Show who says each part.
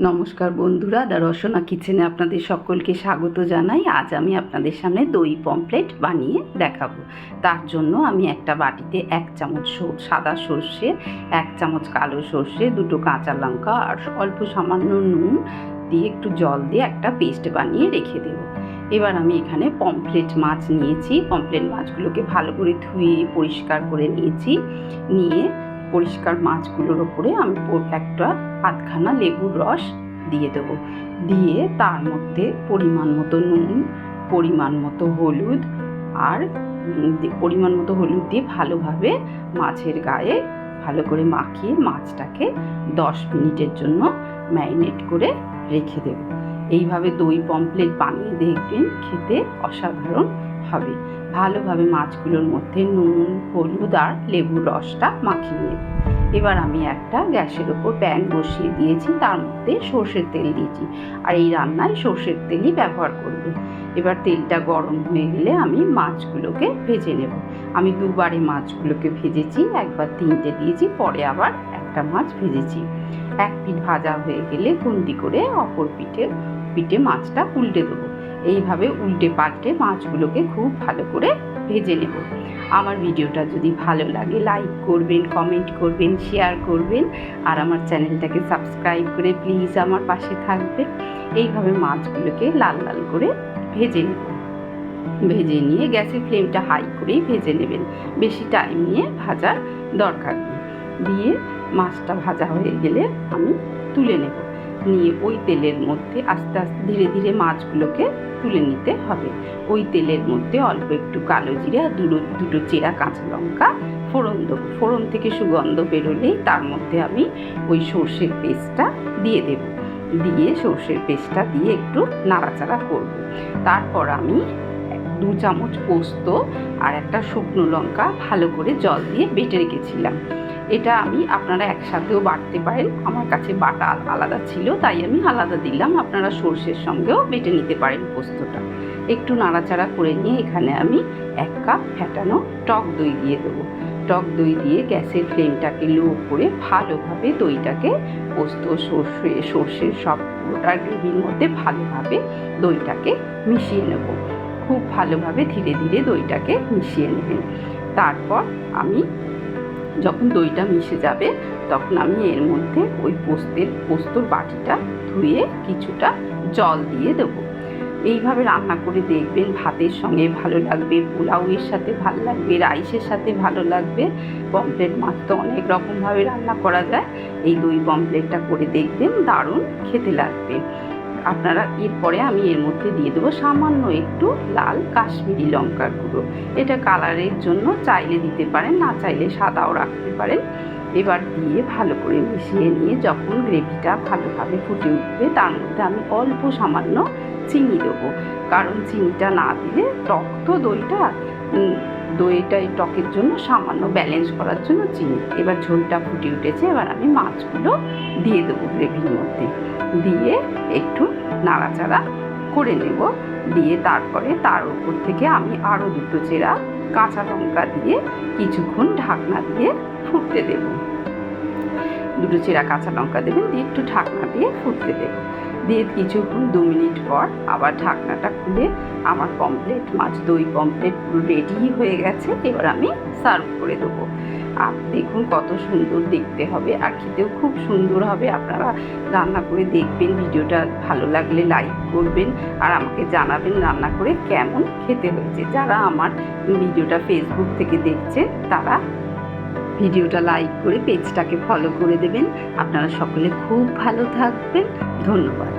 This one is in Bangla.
Speaker 1: নমস্কার বন্ধুরা, দ্য রসনা কিচেনে আপনাদের সকলকে স্বাগত জানাই। আজ আমি আপনাদের সামনে দই পমফ্রেট বানিয়ে দেখাবো। তার জন্য আমি একটা বাটিতে 1 চামচ সাদা সর্ষে, 1 চামচ কালো সর্ষে, 2টো কাঁচা লঙ্কা আর অল্প সামান্য নুন দিয়ে একটু জল দিয়ে একটা পেস্ট বানিয়ে রেখে দেবো। এবার আমি এখানে পমফ্রেট মাছ নিয়েছি। পমফ্রেট মাছগুলোকে ভালো করে ধুয়ে পরিষ্কার করে নিয়ে পরিষ্কার মাছগুলোর ওপরে আমি একটা আধখানা লেবুর রস দিয়ে দেবো। দিয়ে তার মধ্যে পরিমাণ মতো নুন, পরিমাণ মতো হলুদ দিয়ে ভালোভাবে মাছের গায়ে ভালো করে মাখিয়ে মাছটাকে 10 মিনিটের জন্য ম্যারিনেট করে রেখে দেব। এইভাবে দই পমফ্রেট বানিয়ে দেখবেন, খেতে অসাধারণ হবে। ভালোভাবে মাছগুলোর মধ্যে নুন, হলুদ আর লেবুর রসটা মাখিয়ে নেব। এবার আমি একটা গ্যাসের ওপর প্যান বসিয়ে দিয়েছি, তার মধ্যে সর্ষের তেল দিয়েছি। আর এই রান্নায় সর্ষের তেলই ব্যবহার করব। এবার তেলটা গরম হয়ে গেলে আমি মাছগুলোকে ভেজে নেব। আমি দুবারে মাছগুলোকে ভেজেছি, একবার 3টে দিয়েছি, পরে আবার একটা মাছ ভেজেছি। এক পিঠ ভাজা হয়ে গেলে খুন্তি করে অপর পিঠে মাছটা উল্টে দেবো। এইভাবে উল্টে পাল্টে মাছগুলোকে খুব ভালো করে ভেজে নেব। আমার ভিডিওটা যদি ভালো লাগে লাইক করবেন, কমেন্ট করবেন, শেয়ার করবেন আর আমার চ্যানেলটাকে সাবস্ক্রাইব করে প্লিজ আমার পাশে থাকবেন। এইভাবে মাছগুলোকে লাল লাল করে ভেজে নেব। ভেজে নিয়ে গ্যাসের ফ্লেমটা হাই করেই ভেজে নেবেন, বেশি টাইম নিয়ে ভাজার দরকার নেই। দিয়ে মাছটা ভাজা হয়ে গেলে আমি তুলে নেব। নিয়ে ওই তেলের মধ্যে আস্তে আস্তে ধীরে ধীরে মাছগুলোকে তুলে নিতে হবে। ওই তেলের মধ্যে অল্প একটু কালো জিরে আর দুটো চেরা কাঁচা লঙ্কা ফোড়ন দেবো। ফোড়ন থেকে সুগন্ধ বেরোলেই তার মধ্যে আমি ওই সর্ষের পেস্টটা দিয়ে দেব। দিয়ে সর্ষের পেস্টটা দিয়ে একটু নাড়াচাড়া করব। তারপর আমি 2 চামচ পোস্ত আর একটা শুকনো লঙ্কা ভালো করে জল দিয়ে বেটে রেখেছিলাম। এটা আপনারা একসাথেও বাটতে পারেন, আমার কাছে বাটা আলাদা ছিল তাই আমি আলাদা দিলাম। আপনারা সর্ষের সঙ্গেও বেটে নিতে পারেন পোস্তটা। একটু নাড়াচাড়া করে নিয়ে এখানে আমি 1 কাপ ফ্যাটানো টক দই দিয়ে দেবো। টক দই দিয়ে গ্যাসের ফ্লেমটাকে লো করে ভালোভাবে দইটাকে পোস্ত, সর্ষের সব পুরোটার গ্রেভির মধ্যে ভালোভাবে দইটাকে মিশিয়ে নেব। খুব ভালোভাবে ধীরে ধীরে দইটাকে মিশিয়ে নেবেন। তারপর আমি যখন দইটা মিশে যাবে তখন আমি এর মধ্যে ওই পোস্তর বাটিটা ধুয়ে কিছুটা জল দিয়ে দেবো। এইভাবে রান্না করে দেখবেন, ভাতের সঙ্গে ভালো লাগবে, পোলাওয়ের সাথে ভালো লাগবে, রাইসের সাথে ভালো লাগবে। পমফ্রেট মাছ তো অনেক রকমভাবে রান্না করা যায়, এই দই পমফ্রেটটা করে দেখবেন, দারুণ খেতে লাগবে। আপনারা এরপরে আমি এর মধ্যে দিয়ে দেবো সামান্য একটু লাল কাশ্মীরি লঙ্কার গুঁড়ো। এটা কালারের জন্য, চাইলে দিতে পারেন, না চাইলে সাদাও রাখতে পারেন। এবার দিয়ে ভালো করে মিশিয়ে নিয়ে যখন গ্রেভিটা ভালোভাবে ফুটে উঠবে তার মধ্যে আমি অল্প সামান্য চিনি দেবো। কারণ চিনিটা না দিলে টক তো দইটা এই টকের জন্য সামান্য ব্যালেন্স করার জন্য চিনি। এবার ঝোলটা ফুটে উঠেছে, এবার আমি মাছগুলো দিয়ে দেবো গ্রেভির মধ্যে। দিয়ে একটু নাড়াচাড়া করে নেব। দিয়ে তারপরে তার উপর থেকে আমি আরও 2টো চেরা কাঁচা লঙ্কা দিয়ে কিছুক্ষণ ঢাকনা দিয়ে ফুটতে দেব। 2টো চেরা কাঁচা লঙ্কা দেবেন, দিয়ে একটু ঢাকনা দিয়ে ফুটতে দেব। দিয়ে কিছুক্ষণ 2 মিনিট পর আবার ঢাকনাটা খুলে আমার দই পমফ্রেট পুরো রেডি হয়ে গেছে। এবার আমি সার্ভ করে দেবো। আর দেখুন কত সুন্দর দেখতে হবে, আর খেতেও খুব সুন্দর হবে। আপনারা রান্না করে দেখবেন, ভিডিওটা ভালো লাগলে লাইক করবেন আর আমাকে জানাবেন রান্না করে কেমন খেতে হয়েছে। যারা আমার ভিডিওটা ফেসবুক থেকে দেখছেন তারা ভিডিওটা লাইক করে পেজটাকে ফলো করে দেবেন। আপনারা সকলে খুব ভালো থাকবেন। ধন্যবাদ।